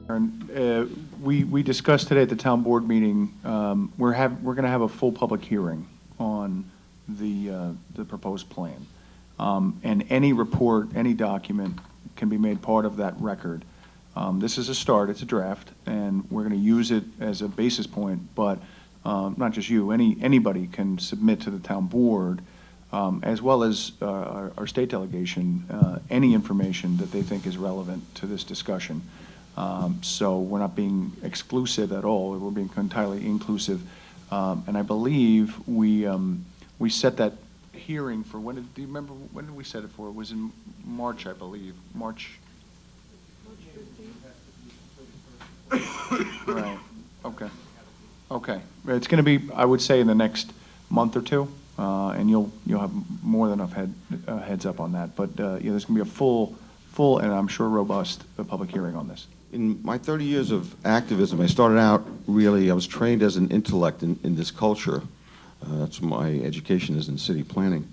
We discussed today at the town board meeting, we're going to have a full public hearing on the proposed plan. And any report, any document can be made part of that record. This is a start, it's a draft, and we're going to use it as a basis point, but not just you, anybody can submit to the town board, as well as our state delegation, any information that they think is relevant to this discussion. So we're not being exclusive at all, we're being entirely inclusive. And I believe we set that hearing for, do you remember, when did we set it for? It was in March, I believe. March 15th? Right, okay. Okay, it's going to be, I would say, in the next month or two, and you'll have more than enough heads up on that. But yeah, there's going to be a full, and I'm sure robust public hearing on this. In my 30 years of activism, I started out really, I was trained as an intellect in this culture. That's my education is in city planning.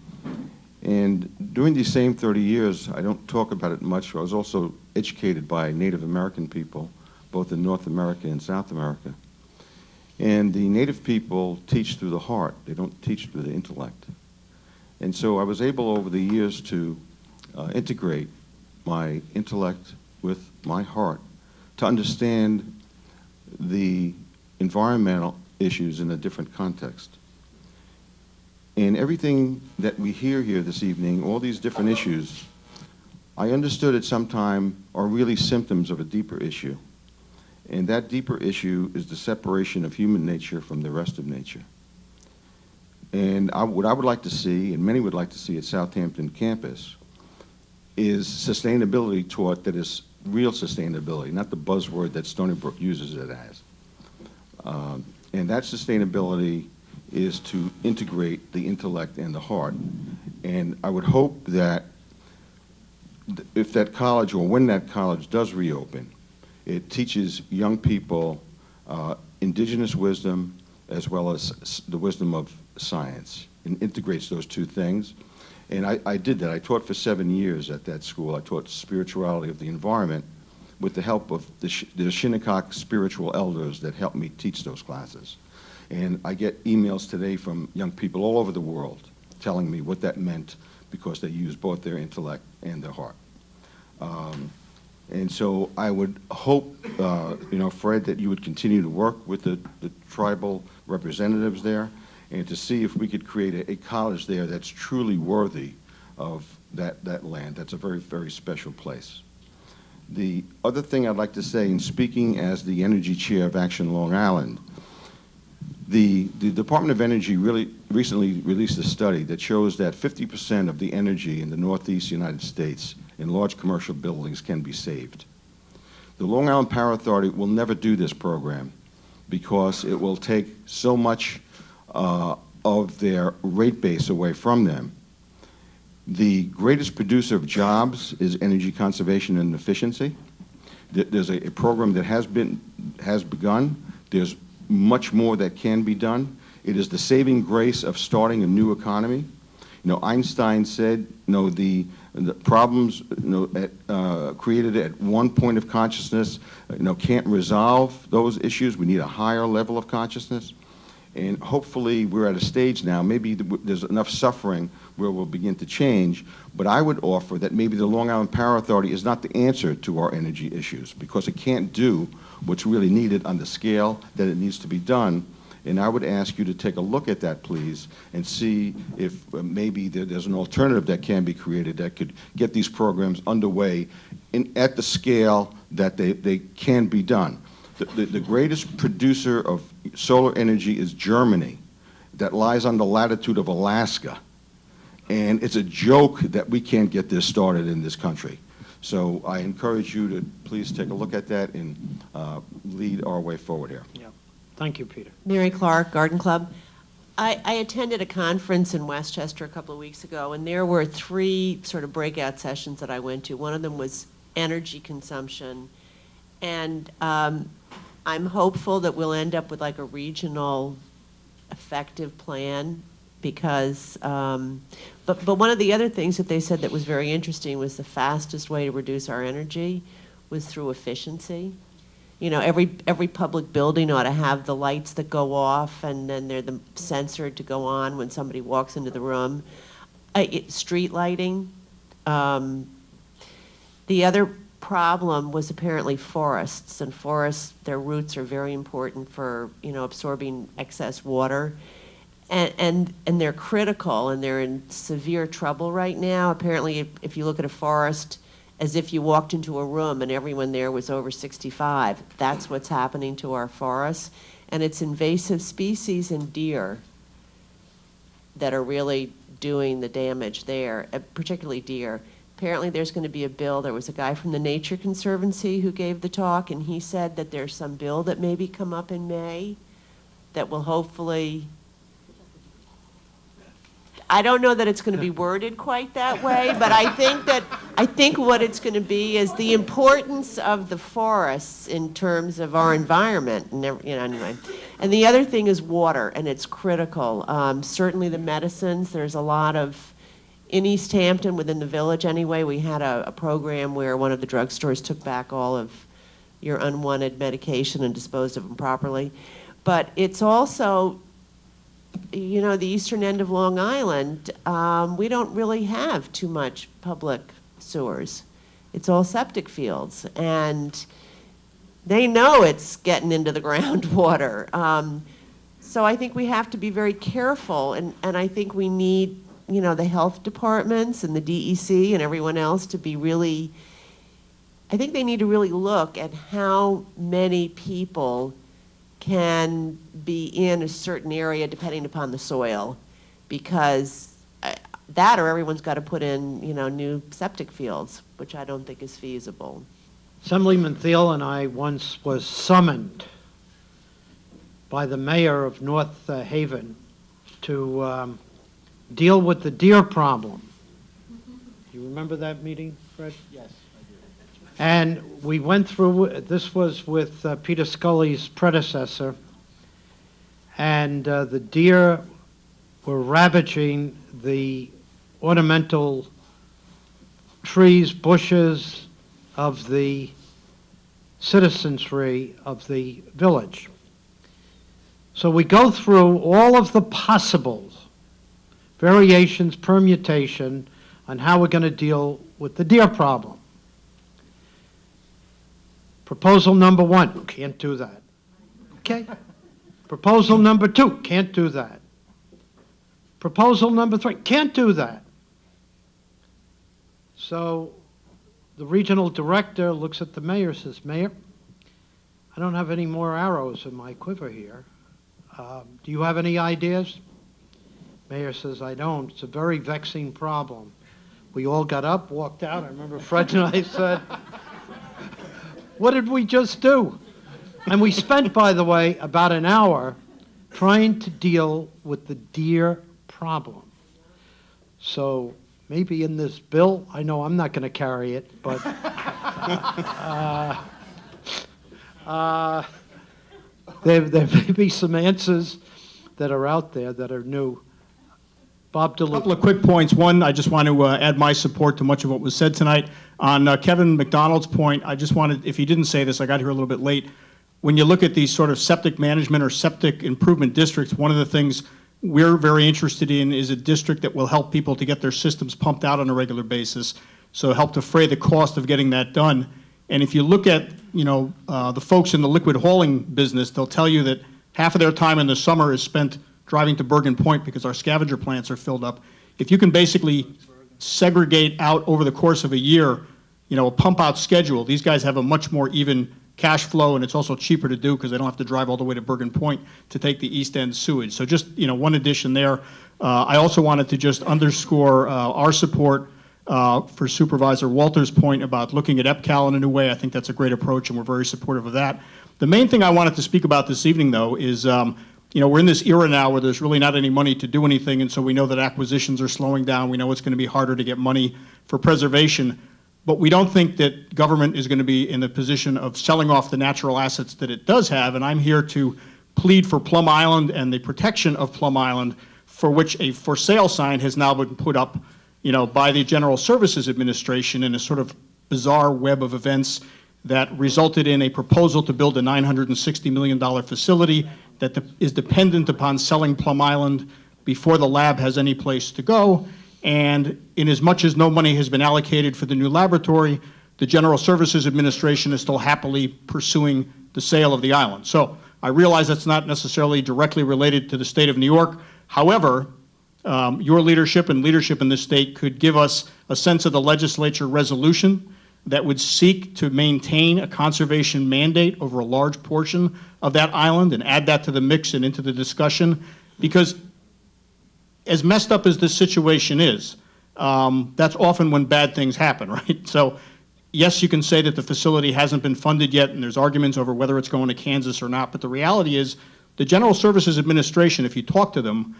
And during these same 30 years, I don't talk about it much, I was also educated by Native American people, both in North America and South America. And the Native people teach through the heart, they don't teach through the intellect. And so I was able over the years to integrate my intellect with my heart to understand the environmental issues in a different context. And everything that we hear here this evening, all these different issues, I understood at some time are really symptoms of a deeper issue. And that deeper issue is the separation of human nature from the rest of nature. And what I would like to see, and many would like to see at Southampton campus, is sustainability taught that is real sustainability, not the buzzword that Stony Brook uses it as. And that sustainability is to integrate the intellect and the heart. And I would hope that if that college, or when that college does reopen, it teaches young people indigenous wisdom as well as the wisdom of science, and integrates those two things. And I did that. I taught for 7 years at that school. I taught spirituality of the environment with the help of the Shinnecock spiritual elders that helped me teach those classes. And I get emails today from young people all over the world telling me what that meant because they use both their intellect and their heart. And so I would hope, Fred, that you would continue to work with the tribal representatives there, and to see if we could create a college there that's truly worthy of that land. That's a very, very special place. The other thing I'd like to say, in speaking as the Energy Chair of Action Long Island, the Department of Energy really recently released a study that shows that 50% of the energy in the Northeast United States in large commercial buildings can be saved. The Long Island Power Authority will never do this program because it will take so much of their rate base away from them. The greatest producer of jobs is energy conservation and efficiency. There's a program that has begun. There's much more that can be done. It is the saving grace of starting a new economy. Einstein said, the problems created at one point of consciousness, can't resolve those issues. We need a higher level of consciousness. And hopefully we're at a stage now, maybe there's enough suffering where we'll begin to change, but I would offer that maybe the Long Island Power Authority is not the answer to our energy issues, because it can't do what's really needed on the scale that it needs to be done. And I would ask you to take a look at that, please, and see if maybe there's an alternative that can be created that could get these programs underway at the scale that they can be done. The greatest producer of solar energy is Germany, that lies on the latitude of Alaska. And it's a joke that we can't get this started in this country. So I encourage you to please take a look at that and lead our way forward here. Yeah. Thank you, Peter. Mary Clark, Garden Club. I attended a conference in Westchester a couple of weeks ago, and there were 3 sort of breakout sessions that I went to. One of them was energy consumption. And I'm hopeful that we'll end up with like a regional effective plan, because, but one of the other things that they said that was very interesting was the fastest way to reduce our energy was through efficiency. You know, every public building ought to have the lights that go off, and then they're censored to go on when somebody walks into the room. Street lighting. The other problem was apparently forests, and forests, their roots are very important for, you know, absorbing excess water. And they're critical, and they're in severe trouble right now. Apparently, if you look at a forest, as if you walked into a room and everyone there was over 65. That's what's happening to our forests. And it's invasive species and deer that are really doing the damage there, particularly deer. Apparently there's going to be a bill. There was a guy from the Nature Conservancy who gave the talk, and he said that there's some bill that maybe come up in May that will hopefully, I don't know that it's going to be worded quite that way, but I think what it's going to be is the importance of the forests in terms of our environment, and you know, anyway. And the other thing is water, and it's critical. Certainly the medicines. There's a lot of, in East Hampton, within the village anyway, we had a program where one of the drugstores took back all of your unwanted medication and disposed of them properly. But it's also, you know, the eastern end of Long Island, we don't really have too much public sewers. It's all septic fields, and they know it's getting into the groundwater. So I think we have to be very careful, and I think we need, you know, the health departments and the DEC and everyone else to be really, I think they need to really look at how many people can be in a certain area depending upon the soil, because that or everyone's got to put in, you know, new septic fields, which I don't think is feasible. Assemblyman Thiele and I once was summoned by the mayor of North Haven to deal with the deer problem. You remember that meeting, Fred? Yes. And we went through, this was with Peter Scully's predecessor, and the deer were ravaging the ornamental trees, bushes of the citizenry of the village. So we go through all of the possible variations, permutation, on how we're going to deal with the deer problem. Proposal number 1, can't do that. Okay. Proposal number 2, can't do that. Proposal number 3, can't do that. So the regional director looks at the mayor and says, Mayor, I don't have any more arrows in my quiver here. Do you have any ideas? Mayor says, I don't. It's a very vexing problem. We all got up, walked out. I remember Fred and I said, what did we just do? And we spent, by the way, about an hour trying to deal with the deer problem. So maybe in this bill, I know I'm not going to carry it, but there may be some answers that are out there that are new. Bob DeLuca. A couple of quick points. One, I just want to add my support to much of what was said tonight. On Kevin McDonald's point, I just wanted, if he didn't say this, I got here a little bit late. When you look at these sort of septic management or septic improvement districts, one of the things we're very interested in is a district that will help people to get their systems pumped out on a regular basis, so help defray the cost of getting that done. And if you look at, you know, the folks in the liquid hauling business, they'll tell you that half of their time in the summer is spent driving to Bergen Point because our scavenger plants are filled up. If you can basically segregate out over the course of a year, you know, a pump out schedule, these guys have a much more even cash flow, and it's also cheaper to do because they don't have to drive all the way to Bergen Point to take the East End sewage. So just, you know, one addition there. I also wanted to just underscore our support for Supervisor Walter's point about looking at EPCAL in a new way. I think that's a great approach, and we're very supportive of that. The main thing I wanted to speak about this evening, though, is you know, we're in this era now where there's really not any money to do anything, and so we know that acquisitions are slowing down. We know it's going to be harder to get money for preservation, but we don't think that government is going to be in the position of selling off the natural assets that it does have, and I'm here to plead for Plum Island and the protection of Plum Island, for which a for sale sign has now been put up, you know, by the General Services Administration in a sort of bizarre web of events that resulted in a proposal to build a $960 million facility that is dependent upon selling Plum Island before the lab has any place to go. And in as much as no money has been allocated for the new laboratory, the General Services Administration is still happily pursuing the sale of the island. So I realize that's not necessarily directly related to the state of New York. However, your leadership and leadership in this state could give us a sense of the legislature resolution that would seek to maintain a conservation mandate over a large portion of that island and add that to the mix and into the discussion. Because as messed up as this situation is, that's often when bad things happen, right? So yes, you can say that the facility hasn't been funded yet and there's arguments over whether it's going to Kansas or not, but the reality is the General Services Administration, if you talk to them,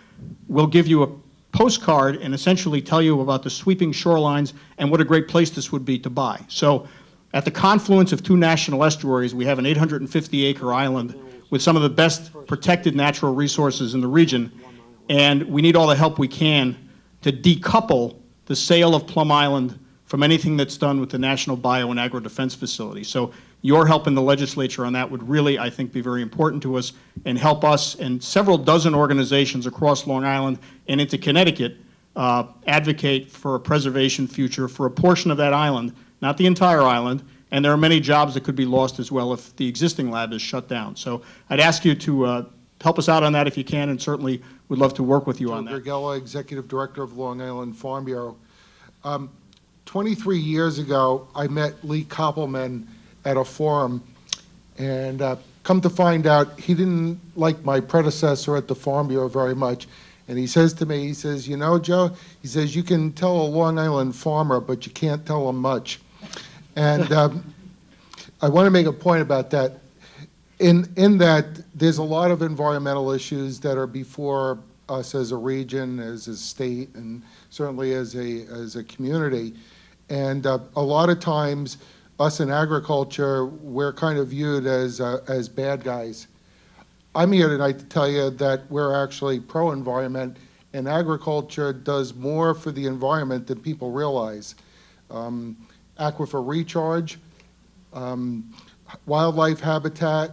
will give you a postcard and essentially tell you about the sweeping shorelines and what a great place this would be to buy. So at the confluence of two national estuaries, we have an 850-acre island with some of the best protected natural resources in the region, and we need all the help we can to decouple the sale of Plum Island from anything that's done with the National Bio and Agro Defense Facility. So your help in the legislature on that would really, I think, be very important to us and help us and several dozen organizations across Long Island and into Connecticut advocate for a preservation future for a portion of that island, not the entire island, and there are many jobs that could be lost as well if the existing lab is shut down. So I'd ask you to help us out on that if you can, and certainly would love to work with you on that. Gergella, Executive Director of Long Island Farm Bureau. 23 years ago, I met Lee Koppelman at a forum, and come to find out, he didn't like my predecessor at the Farm Bureau very much. And he says to me, he says, you know, Joe, he says, you can tell a Long Island farmer, but you can't tell him much. And I want to make a point about that. In that, there's a lot of environmental issues that are before us as a region, as a state, and certainly as a community. And a lot of times, us in agriculture, we're kind of viewed as bad guys. I'm here tonight to tell you that we're actually pro-environment, and agriculture does more for the environment than people realize. Aquifer recharge, wildlife habitat,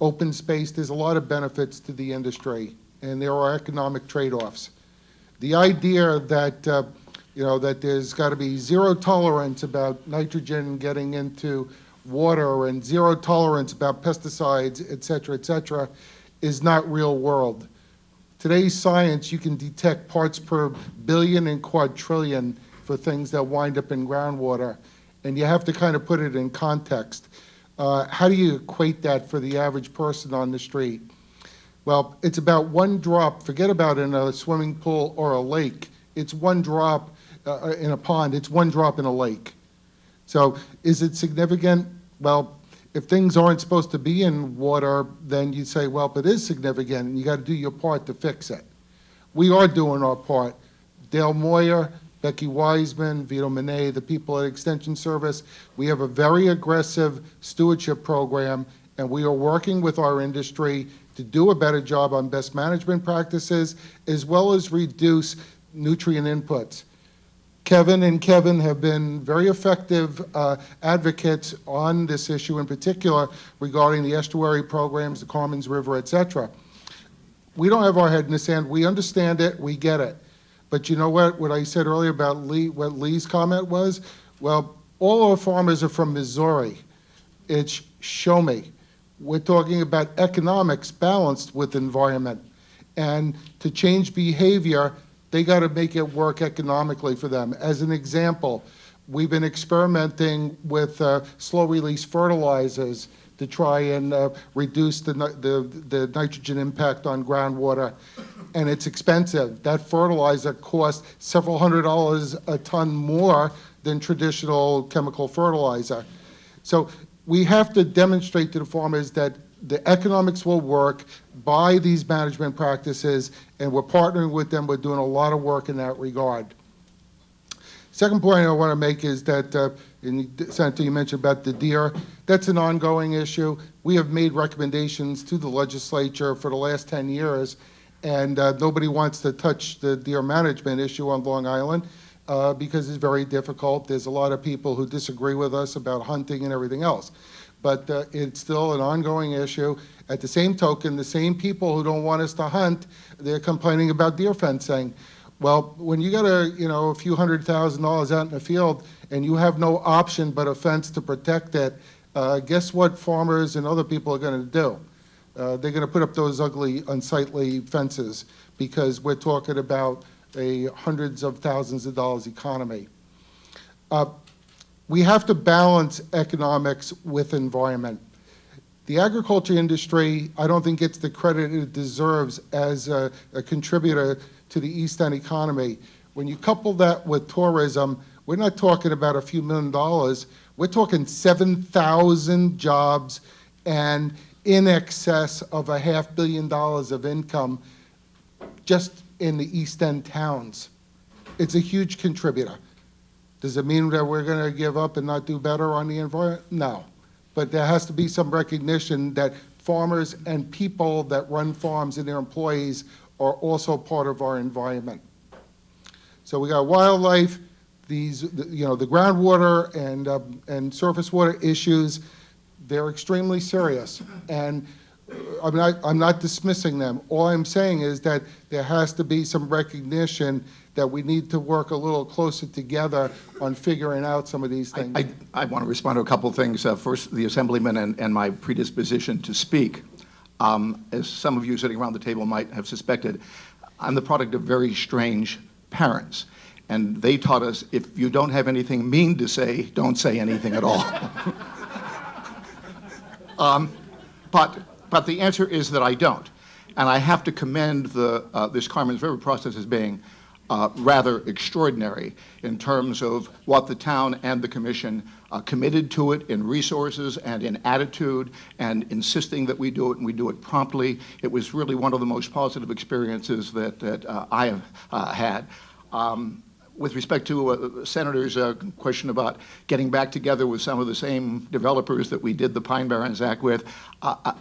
open space, there's a lot of benefits to the industry, and there are economic trade-offs. The idea that that there's got to be zero tolerance about nitrogen getting into water and zero tolerance about pesticides, et cetera, is not real world. Today's science, you can detect parts per billion and quadrillion for things that wind up in groundwater, and you have to kind of put it in context. How do you equate that for the average person on the street? Well, it's about one drop, forget about in a swimming pool or a lake, it's one drop in a pond, it's one drop in a lake. So is it significant? Well, if things aren't supposed to be in water, then you say, well, if it is significant, and you got to do your part to fix it. We are doing our part. Dale Moyer, Becky Wiseman, Vito Monet, the people at Extension Service, we have a very aggressive stewardship program, and we are working with our industry to do a better job on best management practices, as well as reduce nutrient inputs. Kevin and Kevin have been very effective advocates on this issue, in particular regarding the estuary programs, the Carmen's River, et cetera. We don't have our head in the sand. We understand it. We get it. But you know what I said earlier about Lee, what Lee's comment was? Well, all our farmers are from Missouri. It's show me. We're talking about economics balanced with environment. And to change behavior, they got to make it work economically for them. As an example, we've been experimenting with slow-release fertilizers to try and reduce the nitrogen impact on groundwater, and it's expensive. That fertilizer costs several $100s a ton more than traditional chemical fertilizer. So we have to demonstrate to the farmers that the economics will work by these management practices, and we're partnering with them. We're doing a lot of work in that regard. Second point I want to make is that, Senator, you mentioned about the deer. That's an ongoing issue. We have made recommendations to the legislature for the last 10 years, and nobody wants to touch the deer management issue on Long Island. because it's very difficult. There's a lot of people who disagree with us about hunting and everything else. But it's still an ongoing issue. At the same token, the same people who don't want us to hunt, they're complaining about deer fencing. Well, when you got a few $100,000 out in the field and you have no option but a fence to protect it, guess what farmers and other people are going to do? They're going to put up those ugly, unsightly fences because we're talking about a hundreds of thousands of dollars economy. We have to balance economics with environment. The agriculture industry, I don't think gets the credit it deserves as a contributor to the East End economy. When you couple that with tourism, we're not talking about a few $1 million. We're talking 7,000 jobs and in excess of $500 million of income just in the East End towns. It's a huge contributor. Does it mean that we're going to give up and not do better on the environment? No. But there has to be some recognition that farmers and people that run farms and their employees are also part of our environment. So we got wildlife, the groundwater and surface water issues. They're extremely serious, and I'm not dismissing them. All I'm saying is that there has to be some recognition that we need to work a little closer together on figuring out some of these things. I want to respond to a couple of things. First, the Assemblyman and my predisposition to speak. As some of you sitting around the table might have suspected, I'm the product of very strange parents. And they taught us, if you don't have anything mean to say, don't say anything at all. But the answer is that I don't. And I have to commend this Carmen's River process as being rather extraordinary in terms of what the town and the commission committed to it in resources and in attitude and insisting that we do it and we do it promptly. It was really one of the most positive experiences that I have had. With respect to Senator's question about getting back together with some of the same developers that we did the Pine Barrens Act with,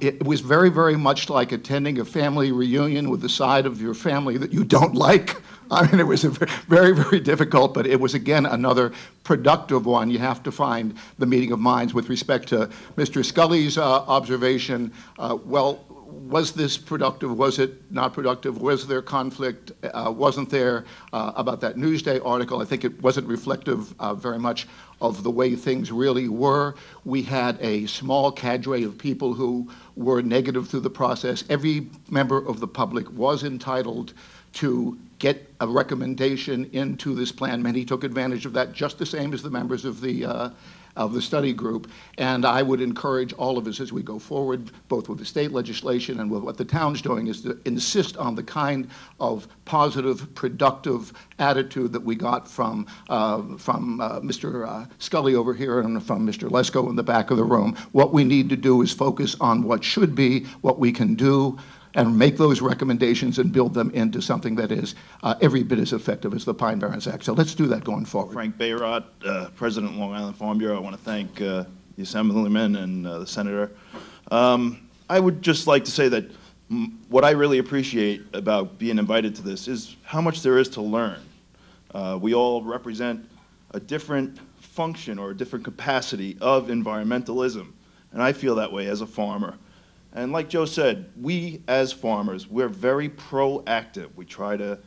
it was very, very much like attending a family reunion with the side of your family that you don't like. I mean, it was very, very difficult, but it was, again, another productive one. You have to find the meeting of minds. With respect to Mr. Scully's observation, well, was this productive? Was it not productive? Was there conflict? Wasn't there about that Newsday article? I think it wasn't reflective very much of the way things really were. We had a small cadre of people who were negative through the process. Every member of the public was entitled to get a recommendation into this plan. Many took advantage of that, just the same as the members of the study group. And I would encourage all of us as we go forward, both with the state legislation and with what the town's doing, is to insist on the kind of positive, productive attitude that we got from Mr. Scully over here and from Mr. Lesko in the back of the room. What we need to do is focus on what should be, what we can do, and make those recommendations and build them into something that is every bit as effective as the Pine Barrens Act. So let's do that going forward. Frank Bayrott, President of Long Island Farm Bureau. I want to thank the Assemblyman and the Senator. I would just like to say that what I really appreciate about being invited to this is how much there is to learn. We all represent a different function or a different capacity of environmentalism, and I feel that way as a farmer. And like Joe said, we as farmers, we're very proactive. We try to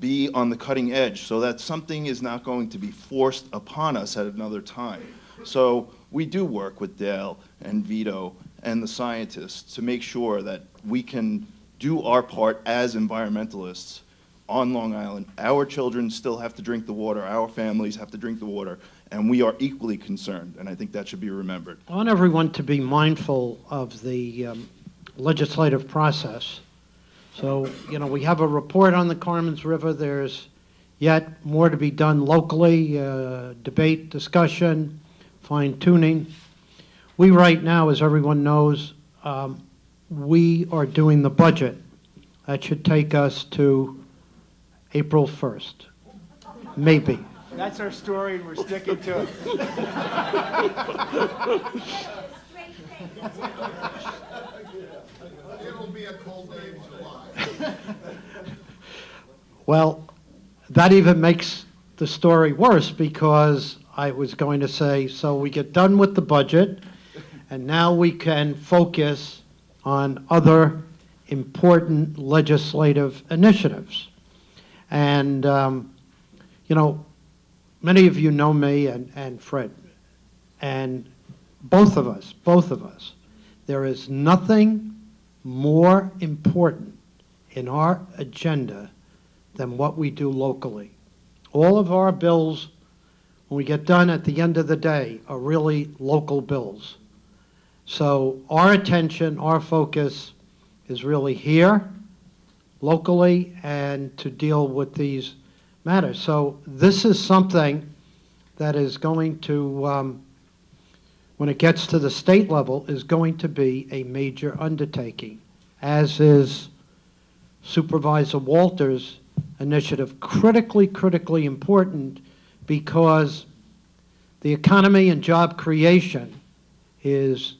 be on the cutting edge so that something is not going to be forced upon us at another time. So we do work with Dale and Vito and the scientists to make sure that we can do our part as environmentalists on Long Island. Our children still have to drink the water, our families have to drink the water, and we are equally concerned, and I think that should be remembered. I want everyone to be mindful of the legislative process. So, we have a report on the Carmen's River. There's yet more to be done locally, debate, discussion, fine-tuning. We right now, as everyone knows, we are doing the budget. That should take us to April 1st, maybe. That's our story, and we're sticking to it. It'll be a cold day in July. Well, that even makes the the story worse because I was going to say, so we get done with the budget, and now we can focus on other important legislative initiatives. And, you know, many of you know me and Fred, and both of us, there is nothing more important in our agenda than what we do locally. All of our bills, when we get done at the end of the day, are really local bills. So our attention, our focus is really here, locally, and to deal with these matters. So this is something that is going to, when it gets to the state level, is going to be a major undertaking, as is Supervisor Walter's initiative, critically important, because the economy and job creation is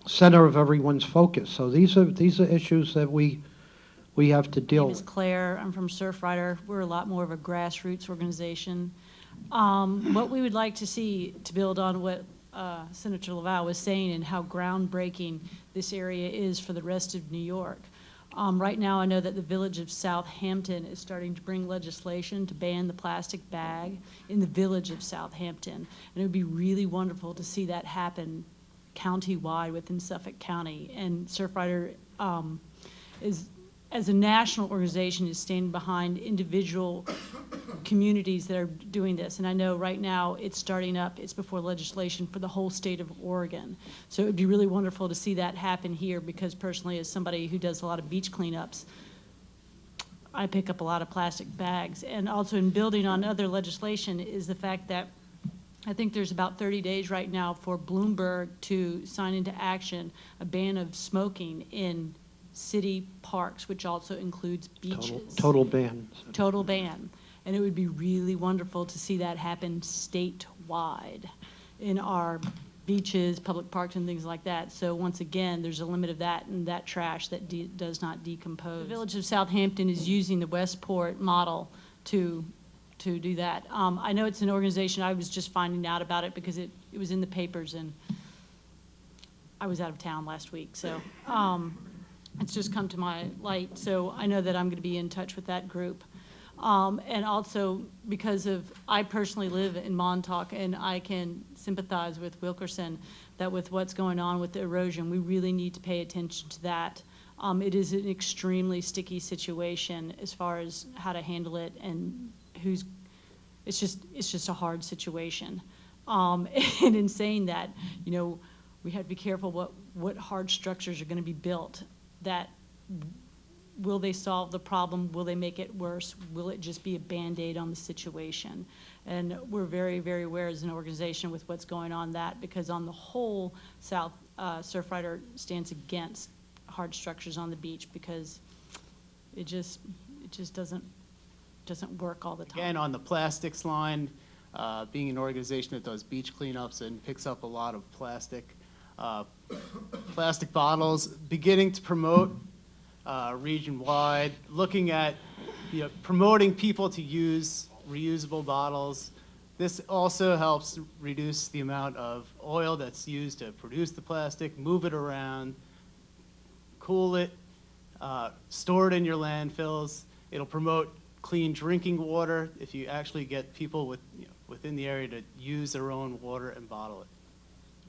center of everyone's focus. So these are issues that we have to deal My name is with. Claire. I'm from Surfrider. We're a lot more of a grassroots organization. What we would like to see, to build on what Senator LaValle was saying and how groundbreaking this area is for the rest of New York. Right now, I know that the village of Southampton is starting to bring legislation to ban the plastic bag in the village of Southampton. And it would be really wonderful to see that happen county-wide within Suffolk County. And Surfrider as a national organization, is standing behind individual communities that are doing this. And I know right now it's starting up, it's before legislation for the whole state of Oregon. So it would be really wonderful to see that happen here, because personally, as somebody who does a lot of beach cleanups, I pick up a lot of plastic bags. And also in building on other legislation is the fact that I think there's about 30 days right now for Bloomberg to sign into action a ban of smoking in city parks, which also includes beaches. Total ban. Total ban. And it would be really wonderful to see that happen statewide in our beaches, public parks, and things like that. So once again, there's a limit of that and that trash that does not decompose. The village of Southampton is using the Westport model to do that. I know it's an organization, I was just finding out about it because it was in the papers, and I was out of town last week, so it's just come to my light. So I know that I'm going to be in touch with that group. And also because I personally live in Montauk, and I can sympathize with Wilkerson that with what's going on with the erosion, we really need to pay attention to that. It is an extremely sticky situation as far as how to handle it, and it's just a hard situation. And in saying that, you know, we have to be careful what hard structures are going to be built. That will they solve the problem? Will they make it worse? Will it just be a Band-Aid on the situation? And we're very, very aware as an organization with what's going on because on the whole, Surfrider stands against hard structures on the beach because it just doesn't work all the time. Again, on the plastics line, being an organization that does beach cleanups and picks up a lot of plastic bottles, beginning to promote region-wide, looking at promoting people to use reusable bottles. This also helps reduce the amount of oil that's used to produce the plastic, move it around, cool it, store it in your landfills. It'll promote clean drinking water if you actually get people within the area to use their own water and bottle it.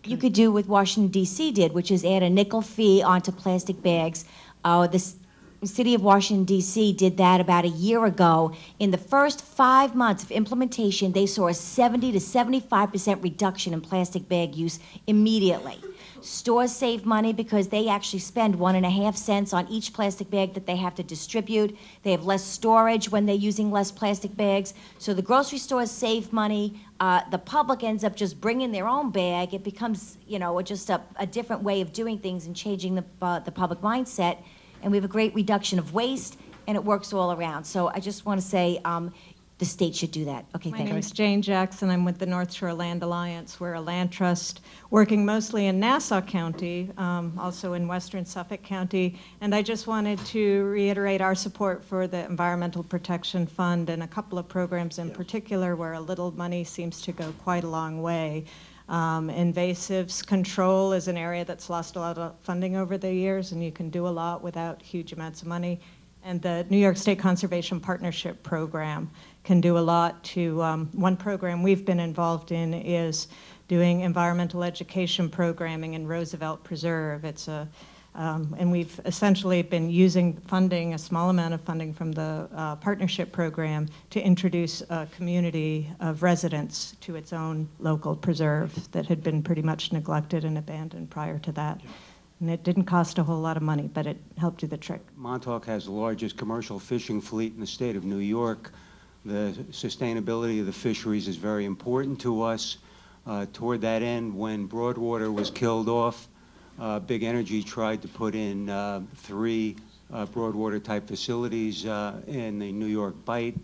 You could do what Washington, D.C. did, which is add a nickel fee onto plastic bags. The city of Washington, D.C. did that about a year ago. In the first 5 months of implementation, they saw a 70 to 75% reduction in plastic bag use immediately. Stores save money because they actually spend 1.5 cents on each plastic bag that they have to distribute. They have less storage when they're using less plastic bags. So the grocery stores save money. The public ends up just bringing their own bag. It becomes, just a different way of doing things and changing the public mindset. And we have a great reduction of waste, and it works all around. So I just want to say, the state should do that. Okay, My thank you. name's Jane Jackson. I'm with the North Shore Land Alliance. We're a land trust working mostly in Nassau County, also in western Suffolk County. And I just wanted to reiterate our support for the Environmental Protection Fund and a couple of programs in particular where a little money seems to go quite a long way. Invasives control is an area that's lost a lot of funding over the years, and you can do a lot without huge amounts of money. And the New York State Conservation Partnership Program can do a lot to, one program we've been involved in is doing environmental education programming in Roosevelt Preserve. It's a, and we've essentially been using funding, a small amount of funding from the partnership program to introduce a community of residents to its own local preserve that had been pretty much neglected and abandoned prior to that. And it didn't cost a whole lot of money, but it helped do the trick. Montauk has the largest commercial fishing fleet in the state of New York. The sustainability of the fisheries is very important to us. Toward that end, when Broadwater was killed off, Big Energy tried to put in 3 Broadwater-type facilities in the New York Bight.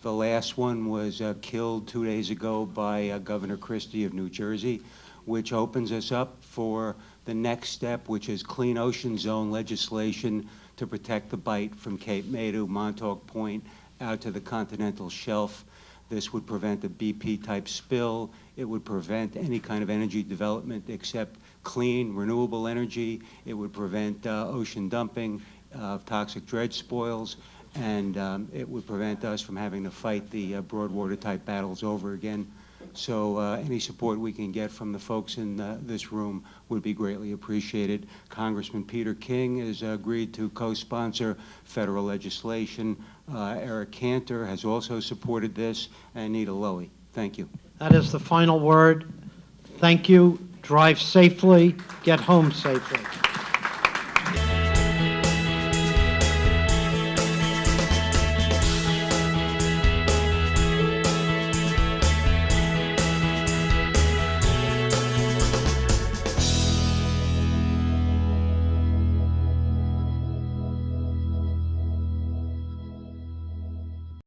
The last one was killed 2 days ago by Governor Christie of New Jersey, which opens us up for the next step, which is clean ocean zone legislation to protect the Bight from Cape May to Montauk Point out to the continental shelf. This would prevent a BP-type spill. It would prevent any kind of energy development except clean, renewable energy. It would prevent ocean dumping of toxic dredge spoils, and it would prevent us from having to fight the Broadwater-type battles over again. So any support we can get from the folks in this room would be greatly appreciated. Congressman Peter King has agreed to co-sponsor federal legislation. Eric Cantor has also supported this, and Anita Lowy. Thank you. That is the final word. Thank you. Drive safely. Get home safely.